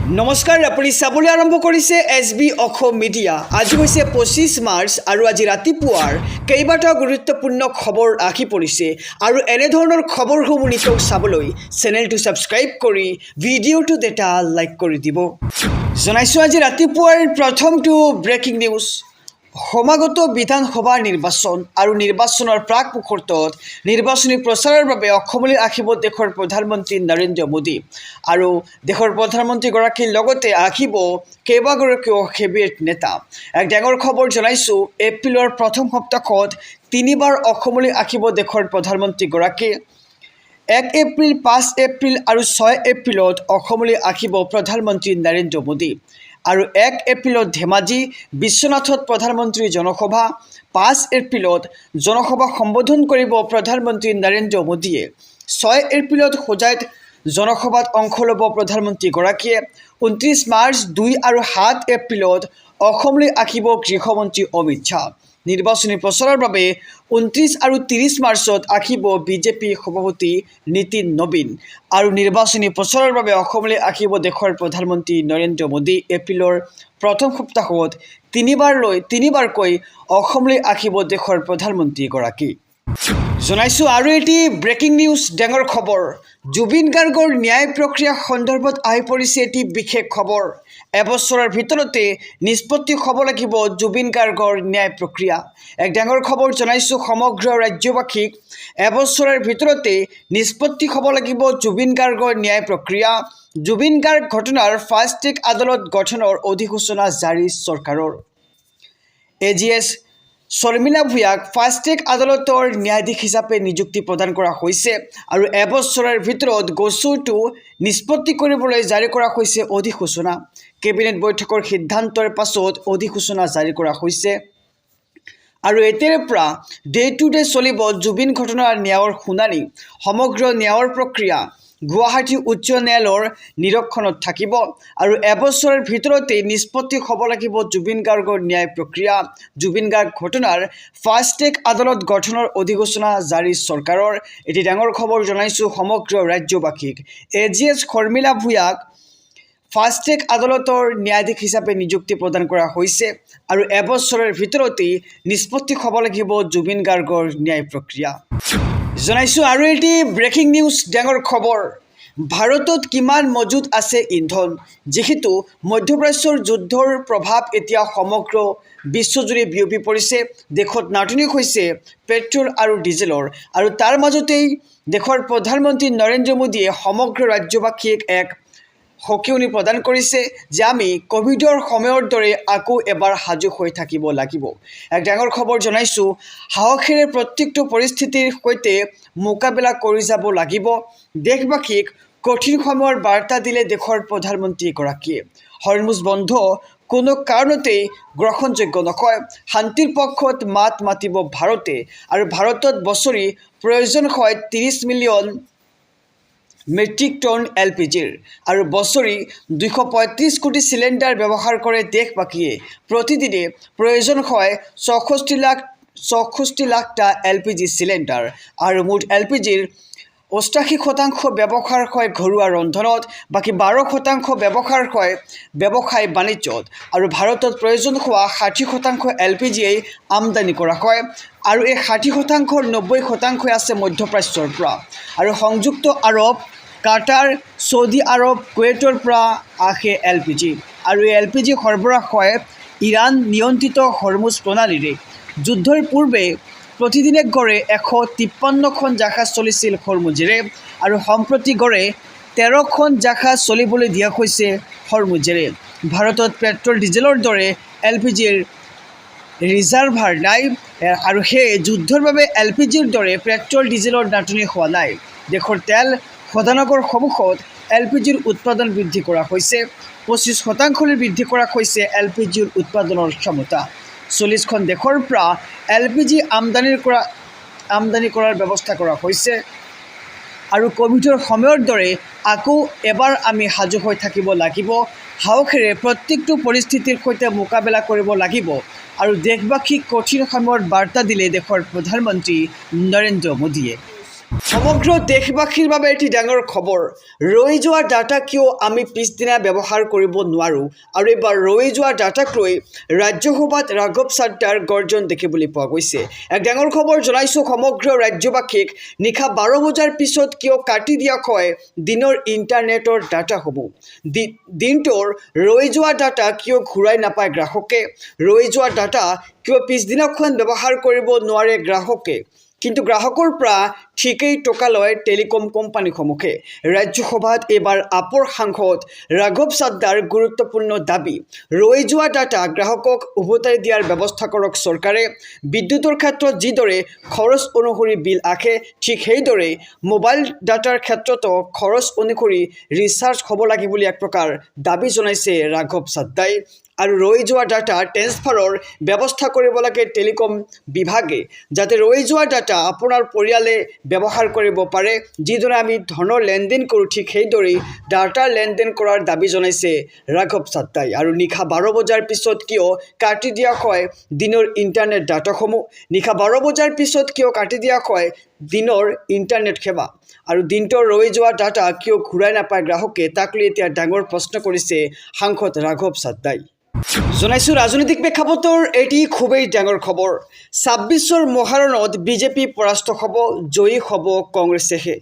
নমস্কাৰ, আপুনি চাবলৈ আৰম্ভ কৰিছে SB অসম মিডিয়া। আজি হৈছে 25 মাৰ্চ আৰু আজি ৰাতিপুৱাৰ কেইবাটাও গুৰুত্বপূৰ্ণ খবৰ আহি পৰিছে আৰু এনেধৰণৰ খবৰসমূহ নিতৌ চাবলৈ চেনেলটো ছাবস্ক্ৰাইব কৰি ভিডিঅ'টোত এটা লাইক কৰি দিব। জনাইছোঁ আজি ৰাতিপুৱাৰ প্ৰথমটো ব্ৰেকিং নিউজ। সমাগত বিধানসভা নিৰ্বাচন আৰু নিৰ্বাচনৰ প্ৰাক মুহূৰ্তত নিৰ্বাচনী প্ৰচাৰৰ বাবে অসমলৈ আহিব দেশৰ প্ৰধানমন্ত্ৰী নৰেন্দ্ৰ মোদী আৰু দেশৰ প্ৰধানমন্ত্ৰীগৰাকীৰ লগতে আহিব কেইবাগৰাকীও কেবিনেট নেতা। এক ডাঙৰ খবৰ জনাইছোঁ, এপ্ৰিলৰ প্ৰথম সপ্তাহত তিনিবাৰ অসমলৈ আহিব দেশৰ প্ৰধানমন্ত্ৰীগৰাকী। 1 এপ্ৰিল, 5 এপ্ৰিল আৰু 6 এপ্ৰিলত অসমলৈ আহিব প্ৰধানমন্ত্ৰী নৰেন্দ্ৰ মোদী আৰু 1 এপ্ৰিলত ধেমাজি বিশ্বনাথত প্ৰধানমন্ত্ৰীৰ জনসভা, 5 এপ্ৰিলত জনসভা সম্বোধন কৰিব প্ৰধানমন্ত্ৰী নৰেন্দ্ৰ মোদীয়ে, 6 এপ্ৰিলত হোজাইত জনসভাত অংশ ল'ব প্ৰধানমন্ত্ৰীগৰাকীয়ে, 29 মাৰ্চ, 2 আৰু 7 এপ্ৰিলত অসমলৈ আহিব গৃহমন্ত্ৰী অমিত শ্বাহ। নিৰ্বাচনী প্ৰচাৰৰ বাবে 29 আৰু 30 মাৰ্চত আহিব বিজেপি সভাপতি নীতিন নবীন আৰু নিৰ্বাচনী প্ৰচাৰৰ বাবে অসমলৈ আহিব দেশৰ প্ৰধানমন্ত্ৰী নৰেন্দ্ৰ মোদী। এপ্ৰিলৰ প্ৰথম সপ্তাহত তিনিবাৰকৈ অসমলৈ আহিব দেশৰ প্ৰধানমন্ত্ৰীগৰাকী। জনাইছোঁ আৰু এটি ব্ৰেকিং নিউজ, ডাঙৰ খবৰ। জুবিন গাৰ্গৰ ন্যায় প্ৰক্ৰিয়া সন্দৰ্ভত আহি পৰিছে এটি বিশেষ খবৰ। এবছৰৰ ভিতৰতে নিষ্পত্তি হ'ব লাগিব জুবিন গাৰ্গৰ ন্যায় প্ৰক্ৰিয়া। এক ডাঙৰ খবৰ জনাইছোঁ সমগ্ৰ ৰাজ্যবাসীক। এবছৰৰ ভিতৰতে নিষ্পত্তি হ'ব লাগিব জুবিন গাৰ্গৰ ন্যায় প্ৰক্ৰিয়া। জুবিন গাৰ্গ ঘটনাৰ ফাষ্ট ট্ৰেক আদালত গঠনৰ অধিসূচনা জাৰি চৰকাৰৰ। AGS শৰ্মিলা ভূঞাক ফাষ্ট ট্ৰেক আদালতৰ ন্যায়াধীশ হিচাপে নিযুক্তি প্ৰদান কৰা হৈছে আৰু এবছৰৰ ভিতৰত গোচৰটো নিষ্পত্তি কৰিবলৈ জাৰি কৰা হৈছে অধিসূচনা। কেবিনেট বৈঠকৰ সিদ্ধান্তৰ পাছত অধিসূচনা জাৰি কৰা হৈছে আৰু এতিয়াৰে পৰা ডে টু ডে চলিব জুবিন ঘটনাৰ ন্যায়ৰ শুনানি। সমগ্ৰ ন্যায়ৰ প্ৰক্ৰিয়া গুৱাহাটী উচ্চ ন্যায়ালয়ৰ নিৰীক্ষণত থাকিব আৰু এবছৰৰ ভিতৰতে নিষ্পত্তি হ'ব লাগিব জুবিন গাৰ্গৰ ন্যায় প্ৰক্ৰিয়া। জুবিন গাৰ্গ ঘটনাৰ ফাষ্ট ট্ৰেক আদালত গঠনৰ অধিসূচনা জাৰি চৰকাৰৰ। এটি ডাঙৰ খবৰ জনাইছোঁ সমগ্ৰ ৰাজ্যবাসীক। AGS শৰ্মিলা ভূঞাক ফাষ্ট ট্ৰেক আদালতৰ ন্যায়াধীশ হিচাপে নিযুক্তি প্ৰদান কৰা হৈছে আৰু এবছৰৰ ভিতৰতেই নিষ্পত্তি হ'ব লাগিব জুবিন গাৰ্গৰ ন্যায় প্ৰক্ৰিয়া। জনাইছোঁ আৰু এটি ব্ৰেকিং নিউজ, ডাঙৰ খবৰ। ভাৰতত কিমান মজুত আছে ইন্ধন? যিহেতু মধ্যপ্ৰাচ্যৰ যুদ্ধৰ প্ৰভাৱ এতিয়া সমগ্ৰ বিশ্বজুৰি বিয়পি পৰিছে, দেশত নাটনি হৈছে পেট্ৰল আৰু ডিজেলৰ আৰু তাৰ মাজতেই দেশৰ প্ৰধানমন্ত্ৰী নৰেন্দ্ৰ মোদীয়ে সমগ্ৰ ৰাজ্যবাসীক এক সকিয়নি প্ৰদান কৰিছে যে আমি ক'ভিডৰ সময়ৰ দৰে আকৌ এবাৰ সাজু হৈ থাকিব লাগিব। এক ডাঙৰ খবৰ জনাইছোঁ, সাহসেৰে প্ৰত্যেকটো পৰিস্থিতিৰ সৈতে মোকাবিলা কৰি যাব লাগিব। দেশবাসীক কঠিন সময়ৰ বাৰ্তা দিলে দেশৰ প্ৰধানমন্ত্ৰীগৰাকীয়ে। হৰমুজ বন্ধ কোনো কাৰণতেই গ্ৰহণযোগ্য নহয়। শান্তিৰ পক্ষত মাত মাতিব ভাৰতে আৰু ভাৰতত বছৰি প্ৰয়োজন হয় 30 মিলিয়ন মেট্ৰিক টন LPGৰ আৰু বছৰি 235 কোটি চিলিণ্ডাৰ ব্যৱহাৰ কৰে দেশবাসীয়ে। প্ৰতিদিনে প্ৰয়োজন হয় 64 লাখটা LPG চিলিণ্ডাৰ আৰু মুঠ LPGৰ 88% ব্যৱহাৰ হয় ঘৰুৱা ৰন্ধনত, বাকী 12% ব্যৱহাৰ হয় ব্যৱসায় বাণিজ্যত আৰু ভাৰতত প্ৰয়োজন হোৱা 60% LPGয়েই আমদানি কৰা হয় আৰু এই 60%ৰ 90% আছে মধ্যপ্ৰাচ্যৰ পৰা আৰু সংযুক্ত আৰৱ, কাটাৰ, ছৌদি আৰৱ, কুৱেইটৰ পৰা আহে LPG আৰু এই LPG সৰবৰাহ হয় ইৰাণ নিয়ন্ত্ৰিত হৰমুজ প্ৰণালীৰে। যুদ্ধৰ পূৰ্বে প্ৰতিদিনে গড়ে 153খন জাহাজ চলিছিল হৰমুজেৰে আৰু সম্প্ৰতি গড়ে 13খন জাহাজ চলিবলৈ দিয়া হৈছে হৰমুজেৰে। ভাৰতত পেট্ৰল ডিজেলৰ দৰে LPGৰ ৰিজাৰ্ভাৰ নাই আৰু সেয়ে যুদ্ধৰ বাবে LPGৰ দৰে পেট্ৰল ডিজেলৰ নাটনি হোৱা নাই। দেশৰ তেল শোধনাগাৰসমূহত LPGৰ উৎপাদন বৃদ্ধি কৰা হৈছে। 25% বৃদ্ধি কৰা হৈছে LPGৰ উৎপাদনৰ ক্ষমতা। 40খন দেশৰ পৰা LPG আমদানি কৰাৰ ব্যৱস্থা কৰা হৈছে আৰু ক'ভিডৰ সময়ৰ দৰে আকৌ এবাৰ আমি সাজু হৈ থাকিব লাগিব। সাহসেৰে প্ৰত্যেকটো পৰিস্থিতিৰ সৈতে মোকাবিলা কৰিব লাগিব আৰু দেশবাসীক কঠিন সময়ত বাৰ্তা দিলে দেশৰ প্ৰধানমন্ত্ৰী নৰেন্দ্ৰ মোদীয়ে। সমগ্ৰ দেশবাসীৰ বাবে এটি ডাঙৰ খবৰ ৰৈ যোৱা ডাটা কিয় আমি পিছদিনা ব্যৱহাৰ কৰিব নোৱাৰোঁ আৰু এবাৰ ৰৈ যোৱা ডাটাক লৈ ৰাজ্যসভাত ৰাঘৱ চাড্ডাৰ গৰ্জন দেখিবলৈ পোৱা গৈছে এক ডাঙৰ খবৰ জনাইছোঁ সমগ্ৰ ৰাজ্যবাসীক নিশা 12 বজাৰ পিছত কিয় কাটি দিয়া হয় দিনৰ ইণ্টাৰনেটৰ ডাটাসমূহ দিনটোৰ ৰৈ যোৱা ডাটা কিয় ঘূৰাই নাপায় গ্ৰাহকে ৰৈ যোৱা ডাটা কিয় পিছদিনাখন ব্যৱহাৰ কৰিব নোৱাৰে গ্ৰাহকে কিন্তু গ্ৰাহকৰ পৰা ঠিকেই টকা লয় টেলিকম কোম্পানীসমূহে ৰাজ্যসভাত এবাৰ আপৰ সাংসদ ৰাঘৱ চাড্ডাৰ গুৰুত্বপূৰ্ণ দাবী ৰৈ যোৱা ডাটা গ্ৰাহকক উভতাই দিয়াৰ ব্যৱস্থা কৰক চৰকাৰে বিদ্যুতৰ ক্ষেত্ৰত যিদৰে খৰচ অনুসৰি বিল আহে ঠিক সেইদৰে মোবাইল ডাটাৰ ক্ষেত্ৰতো খৰচ অনুসৰি ৰিচাৰ্জ হ'ব লাগে বুলি এক প্ৰকাৰ দাবী জনাইছে ৰাঘৱ চাড্ডাই আৰু ৰৈ যোৱা ডাটা ট্ৰেন্সফাৰৰ ব্যৱস্থা কৰিব লাগে টেলিকম বিভাগে যাতে ৰৈ যোৱা ডাটা আপোনাৰ পৰিয়ালে ব্যৱহাৰ কৰিব পাৰে যিদৰে আমি ধনৰ লেনদেন কৰোঁ ঠিক সেইদৰেই ডাটাৰ লেনদেন কৰাৰ দাবী জনাইছে ৰাঘৱ চাড্ডাই আৰু নিশা 12 বজাৰ পিছত কিয় কাটি দিয়া হয় দিনৰ ইণ্টাৰনেট ডাটাসমূহ নিশা 12 বজাৰ পিছত কিয় কাটি দিয়া হয় দিনৰ ইণ্টাৰনেট সেৱা আৰু দিনটোৰ ৰৈ যোৱা ডাটা কিয় ঘূৰাই নাপায় গ্ৰাহকে তাক লৈ এতিয়া ডাঙৰ প্ৰশ্ন কৰিছে সাংসদ ৰাঘৱ চাড্ডাই জনাইছোঁ ৰাজনৈতিক প্ৰেক্ষাপটৰ এটি খুবেই ডাঙৰ খবৰ ২৬ৰ মহাৰণত বিজেপি পৰাস্ত হ'ব জয়ী হ'ব কংগ্ৰেছেহে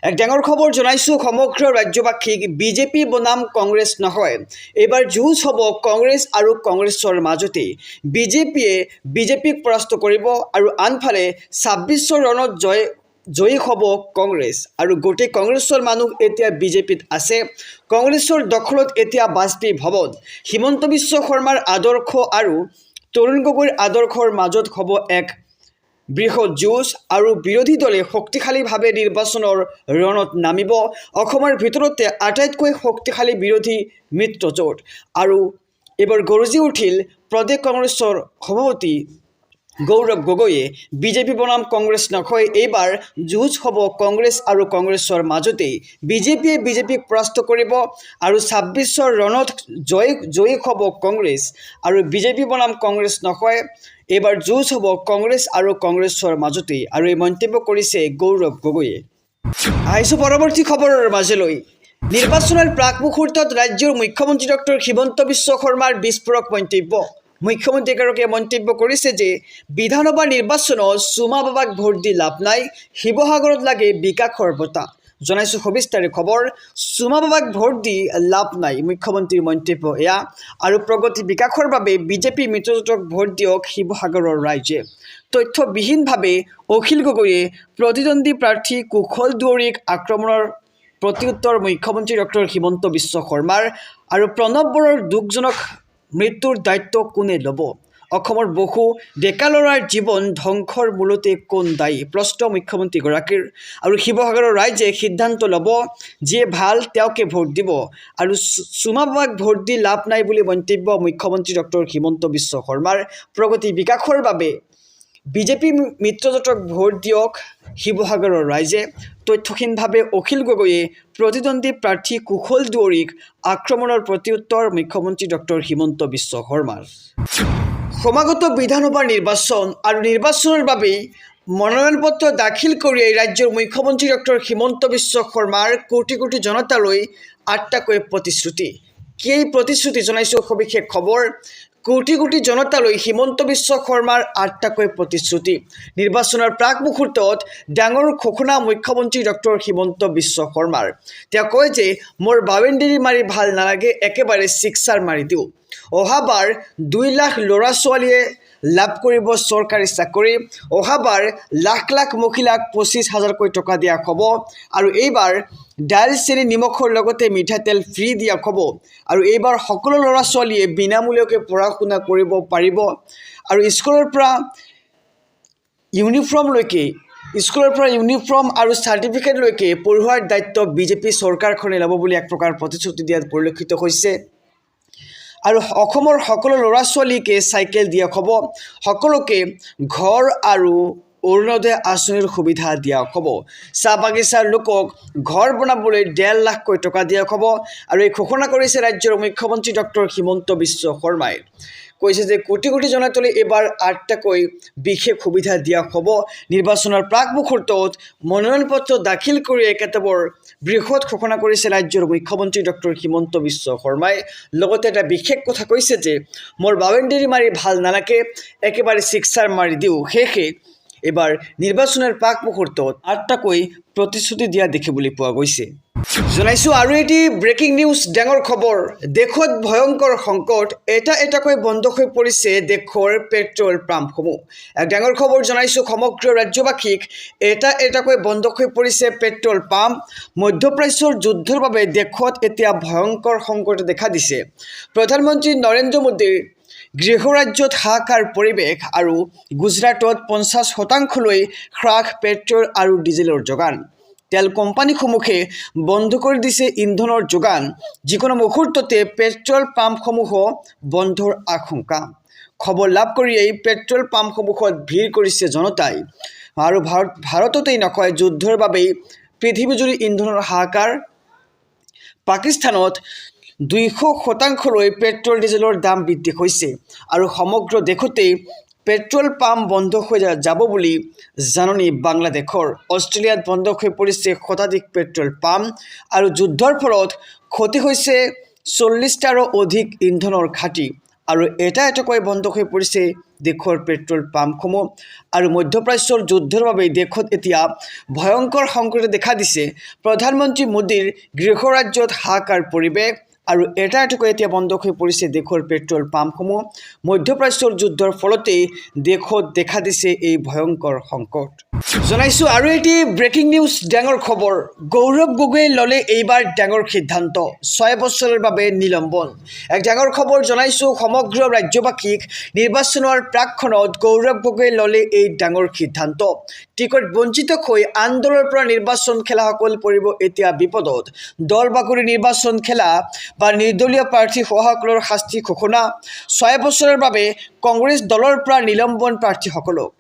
এক ডাঙৰ খবৰ জনাইছোঁ সমগ্ৰ ৰাজ্যবাসীক বিজেপি বনাম কংগ্ৰেছ নহয় এইবাৰ যুঁজ হ'ব কংগ্ৰেছ আৰু কংগ্ৰেছৰ মাজতেই বিজেপিক পৰাস্ত কৰিব আৰু আনফালে ২৬ৰ ৰণত জয়ী হ'ব কংগ্ৰেছ আৰু গোটেই কংগ্ৰেছৰ মানুহ এতিয়া বিজেপিত আছে কংগ্ৰেছৰ দখলত এতিয়া বাজপেয়ী ভৱন হিমন্ত বিশ্ব শৰ্মাৰ আদৰ্শ আৰু তৰুণ গগৈৰ আদৰ্শৰ মাজত হ'ব এক বৃহৎ যুঁজ আৰু বিৰোধী দলে শক্তিশালীভাৱে নিৰ্বাচনৰ ৰণত নামিব অসমৰ ভিতৰতে আটাইতকৈ শক্তিশালী বিৰোধী মিত্ৰজোঁট আৰু এইবাৰ গৰজি উঠিল প্ৰদেশ কংগ্ৰেছৰ সভাপতি গৌৰৱ গগৈয়ে বিজেপি বনাম কংগ্ৰেছ নকয় এইবাৰ যুঁজ হ'ব কংগ্ৰেছ আৰু কংগ্ৰেছৰ মাজতেই বিজেপিয়ে বিজেপিক পৰাস্ত কৰিব আৰু ২৬ৰ ৰণত জয়ী হ'ব কংগ্ৰেছ আৰু বিজেপি বনাম কংগ্ৰেছ নকয় এইবাৰ যুঁজ হ'ব কংগ্ৰেছ আৰু কংগ্ৰেছৰ মাজতেই আৰু এই মন্তব্য কৰিছে গৌৰৱ গগৈয়ে আহিছোঁ পৰৱৰ্তী খবৰৰ মাজলৈ নিৰ্বাচনৰ প্ৰাক মুহূৰ্তত ৰাজ্যৰ মুখ্যমন্ত্ৰী ডক্টৰ হিমন্ত বিশ্ব শৰ্মাৰ বিস্ফোৰক মন্তব্য মুখ্যমন্ত্ৰীগৰাকীয়ে মন্তব্য কৰিছে যে বিধানসভা নিৰ্বাচনত চুমা বাবাক ভোট দি লাভ নাই শিৱসাগৰত লাগে বিকাশৰ বঁটা জনাইছোঁ সবিস্তাৰে খবৰ চুমা বাবাক ভোট দি লাভ নাই মুখ্যমন্ত্ৰীৰ মন্তব্য এয়া আৰু প্ৰগতি বিকাশৰ বাবে বিজেপি মিত্ৰজোঁটক ভোট দিয়ক শিৱসাগৰৰ ৰাইজে তথ্যবিহীনভাৱে অখিল গগৈয়ে প্ৰতিদ্বন্দ্বী প্ৰাৰ্থী কুশল দুৱৰীক আক্ৰমণৰ প্ৰত্যুত্তৰ মুখ্যমন্ত্ৰী ডক্টৰ হিমন্ত বিশ্ব শৰ্মাৰ আৰু প্ৰণৱ বৰাৰ দুখজনক মৃত্যুৰ দায়িত্ব কোনে ল'ব অসমৰ বহু ডেকা ল'ৰাৰ জীৱন ধ্বংসৰ মূলতে কোন দায়ী প্ৰশ্ন মুখ্যমন্ত্ৰীগৰাকীৰ আৰু শিৱসাগৰৰ ৰাইজে সিদ্ধান্ত ল'ব যিয়ে ভাল তেওঁকে ভোট দিব আৰু চুমা বাবাক ভোট দি লাভ নাই বুলি মন্তব্য মুখ্যমন্ত্ৰী ডক্টৰ হিমন্ত বিশ্ব শৰ্মাৰ প্ৰগতি বিকাশৰ বাবে বিজেপি মিত্ৰজোঁটক ভোট দিয়ক শিৱসাগৰৰ ৰাইজে তথ্যহীনভাৱে অখিল গগৈয়ে প্ৰতিদ্বন্দ্বী প্ৰাৰ্থী কুশল দুৱৰীক আক্ৰমণৰ প্ৰত্যুত্তৰ মুখ্যমন্ত্ৰী ডক্টৰ হিমন্ত বিশ্ব শৰ্মাৰ সমাগত বিধানসভাৰ নিৰ্বাচন আৰু নিৰ্বাচনৰ বাবে মনোনয়ন পত্ৰ দাখিল কৰিয়েই ৰাজ্যৰ মুখ্যমন্ত্ৰী ডক্টৰ হিমন্ত বিশ্ব শৰ্মাৰ কোটি কোটি জনতালৈ ৮টাকৈ প্ৰতিশ্ৰুতি কি এই প্ৰতিশ্ৰুতি জনাইছোঁ সবিশেষ খবৰ কোটি কোটি জনতালৈ হিমন্ত বিশ্ব শৰ্মাৰ ৮টাকৈ প্ৰতিশ্ৰুতি নিৰ্বাচনৰ প্ৰাক মুহূৰ্তত ডাঙৰ ঘোষণা মুখ্যমন্ত্ৰী ডক্টৰ হিমন্ত বিশ্ব শৰ্মাৰ তেওঁ কয় যে মোৰ বাউণ্ডেৰী মাৰি ভাল নালাগে একেবাৰে ছিক্সাৰ মাৰি দিওঁ অহাবাৰ ২ লাখ ল'ৰা ছোৱালীয়ে লাভ কৰিব চৰকাৰী চাকৰি অহাবাৰ লাখ লাখ মহিলাক ২৫,০০০কৈ টকা দিয়া হ'ব আৰু এইবাৰ ডাইল চেনি নিমখৰ লগতে মিঠাতেল ফ্ৰী দিয়া হ'ব আৰু এইবাৰ সকলো ল'ৰা ছোৱালীয়ে বিনামূলীয়াকৈ পঢ়া শুনা কৰিব পাৰিব আৰু স্কুলৰ পৰা ইউনিফৰ্ম আৰু চাৰ্টিফিকেটলৈকে পঢ়োৱাৰ দায়িত্ব বিজেপি চৰকাৰখনে ল'ব বুলি এক প্ৰকাৰ প্ৰতিশ্ৰুতি দিয়াত পৰিলক্ষিত হৈছে আৰু অসমৰ সকলো ল'ৰা ছোৱালীকে চাইকেল দিয়া হ'ব সকলোকে ঘৰ আৰু অৰুণোদয় আঁচনিৰ সুবিধা দিয়া হ'ব। চাহ বাগিচাৰ লোকক ঘৰ বনাবলৈ 1.5 লাখ টকা দিয়া হ'ব। আৰু এই ঘোষণা কৰিছে ৰাজ্যৰ মুখ্যমন্ত্ৰী ডক্টৰ হিমন্ত বিশ্ব শৰ্মাই। কৈছে যে কোটি কোটি জনতালৈ এইবাৰ 8টাকৈ বিশেষ সুবিধা দিয়া হ'ব। নিৰ্বাচনৰ প্ৰাক মুহূৰ্তত মনোনয়ন পত্ৰ দাখিল কৰি একেটাবৰ বৃহৎ ঘোষণা কৰিছে ৰাজ্যৰ মুখ্যমন্ত্ৰী ডক্টৰ হিমন্ত বিশ্ব শৰ্মাই। লগতে এটা বিশেষ কথা কৈছে যে মোৰ বাউণ্ডেৰী মাৰি ভাল নালাগে, একেবাৰে চিক্সাৰ মাৰি দিওঁ। সেয়েহে এইবাৰ নিৰ্বাচনৰ প্ৰাক মুহূৰ্তত 8টাকৈ প্ৰতিশ্ৰুতি দিয়া দেখিবলৈ পোৱা গৈছে। জনাইছোঁ আৰু এটি ব্ৰেকিং নিউজ, ডাঙৰ খবৰ। দেশত ভয়ংকৰ সংকট, এটাকৈ বন্ধ হৈ পৰিছে দেশৰ পেট্ৰল পাম্পসমূহ। এক ডাঙৰ খবৰ জনাইছোঁ সমগ্ৰ ৰাজ্যবাসীক, এটাকৈ বন্ধ হৈ পৰিছে পেট্ৰল পাম্প। মধ্যপ্ৰাচ্যৰ যুদ্ধৰ বাবে দেশত এতিয়া ভয়ংকৰ সংকট দেখা দিছে। প্ৰধানমন্ত্ৰী নৰেন্দ্ৰ মোদীৰ গৃহ ৰাজ্যত হাহাকাৰ পৰিৱেশ আৰু গুজৰাটত 50% হ্ৰাস পেট্ৰল আৰু ডিজেলৰ যোগান। তেল কোম্পানীসমূহে বন্ধ কৰি দিছে ইন্ধনৰ যোগান। যিকোনো মুহূৰ্ততে পেট্ৰল পাম্পসমূহ বন্ধৰ আশংকা। খবৰ লাভ কৰিয়েই পেট্ৰল পাম্পসমূহত ভিৰ কৰিছে জনতাই। আৰু ভাৰততেই নকয়, যুদ্ধৰ বাবেই পৃথিৱীজুৰি ইন্ধনৰ হাহাকাৰ। পাকিস্তানত 200% পেট্ৰল ডিজেলৰ দাম বৃদ্ধি হৈছে আৰু সমগ্ৰ দেশতেই পেট্ৰল পাম্প বন্ধ হৈ যাব বুলি জাননী বাংলাদেশৰ। অষ্ট্ৰেলিয়াত বন্ধ হৈ পৰিছে শতাধিক পেট্ৰল পাম্প আৰু যুদ্ধৰ ফলত ক্ষতি হৈছে 40টাৰো অধিক ইন্ধনৰ ঘাটি। আৰু এটাকৈ বন্ধ হৈ পৰিছে দেশৰ পেট্ৰল পাম্পসমূহ। আৰু মধ্যপ্ৰাচ্যৰ যুদ্ধৰ বাবে দেশত এতিয়া ভয়ংকৰ সংকটে দেখা দিছে। প্ৰধানমন্ত্ৰী মোদীৰ গৃহ ৰাজ্যত হাহাকাৰ পৰিৱেশ আৰু এটাকৈ এতিয়া বন্ধ হৈ পৰিছে দেশৰ পেট্ৰল পাম্পসমূহ। মধ্যপ্ৰাচ্যৰ যুদ্ধৰ ফলতেই দেশত দেখা দিছে এই ভয়ংকৰ সংকট। জনাইছোঁ আৰু এটি ব্ৰেকিং নিউজ, ডাঙৰ খবৰ। গৌৰৱ গগৈয়ে ল'লে এইবাৰ ডাঙৰ সিদ্ধান্ত, 6 বছৰৰ বাবে নিলম্বন। এক ডাঙৰ খবৰ জনাইছোঁ সমগ্ৰ ৰাজ্যবাসীক, নিৰ্বাচনৰ প্ৰাকক্ষণত গৌৰৱ গগৈয়ে ল'লে এই ডাঙৰ সিদ্ধান্ত। টিকট বঞ্চিত হৈ আন্দোলনৰ পৰা নিৰ্বাচন খেলাসকল পৰিব এতিয়া বিপদত। দল বাকৰি নিৰ্বাচন খেলা বা নিৰ্দলীয় প্ৰাৰ্থী হোৱাসকলৰ শাস্তি ঘোষণা। 6 বছৰৰ বাবে কংগ্ৰেছ দলৰ পৰা নিলম্বন প্ৰাৰ্থীসকলক।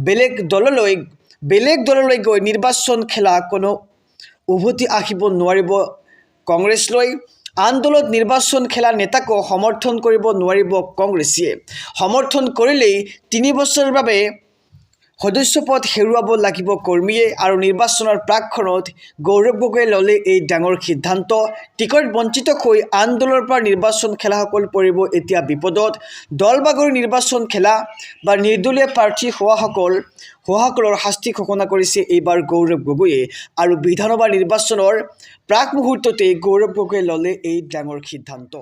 বেলেগ দললৈ গৈ নিৰ্বাচন খেলা কোনো উভতি আহিব নোৱাৰিব কংগ্ৰেছলৈ। আন্দোলনত নিৰ্বাচন খেলা নেতাকো সমৰ্থন কৰিব নোৱাৰিব কংগ্ৰেছীয়ে। সমৰ্থন কৰিলেই 3 বছৰৰ বাবে সদস্যপদ হেৰুৱাব লাগিব কৰ্মীয়ে। আৰু নিৰ্বাচনৰ প্ৰাকক্ষণত গৌৰৱ গগৈয়ে ল'লে এই ডাঙৰ সিদ্ধান্ত। টিকট বঞ্চিত হৈ আন্দোলনৰ পৰা নিৰ্বাচন খেলাসকল পৰিব এতিয়া বিপদত। দল বাগৰি নিৰ্বাচন খেলা বা নিৰ্দলীয় প্ৰাৰ্থী হোৱাসকলৰ শাস্তি ঘোষণা কৰিছে এইবাৰ গৌৰৱ গগৈয়ে। আৰু বিধানসভা নিৰ্বাচনৰ প্ৰাক মুহূৰ্ততে গৌৰৱ গগৈয়ে ল'লে এই ডাঙৰ সিদ্ধান্ত।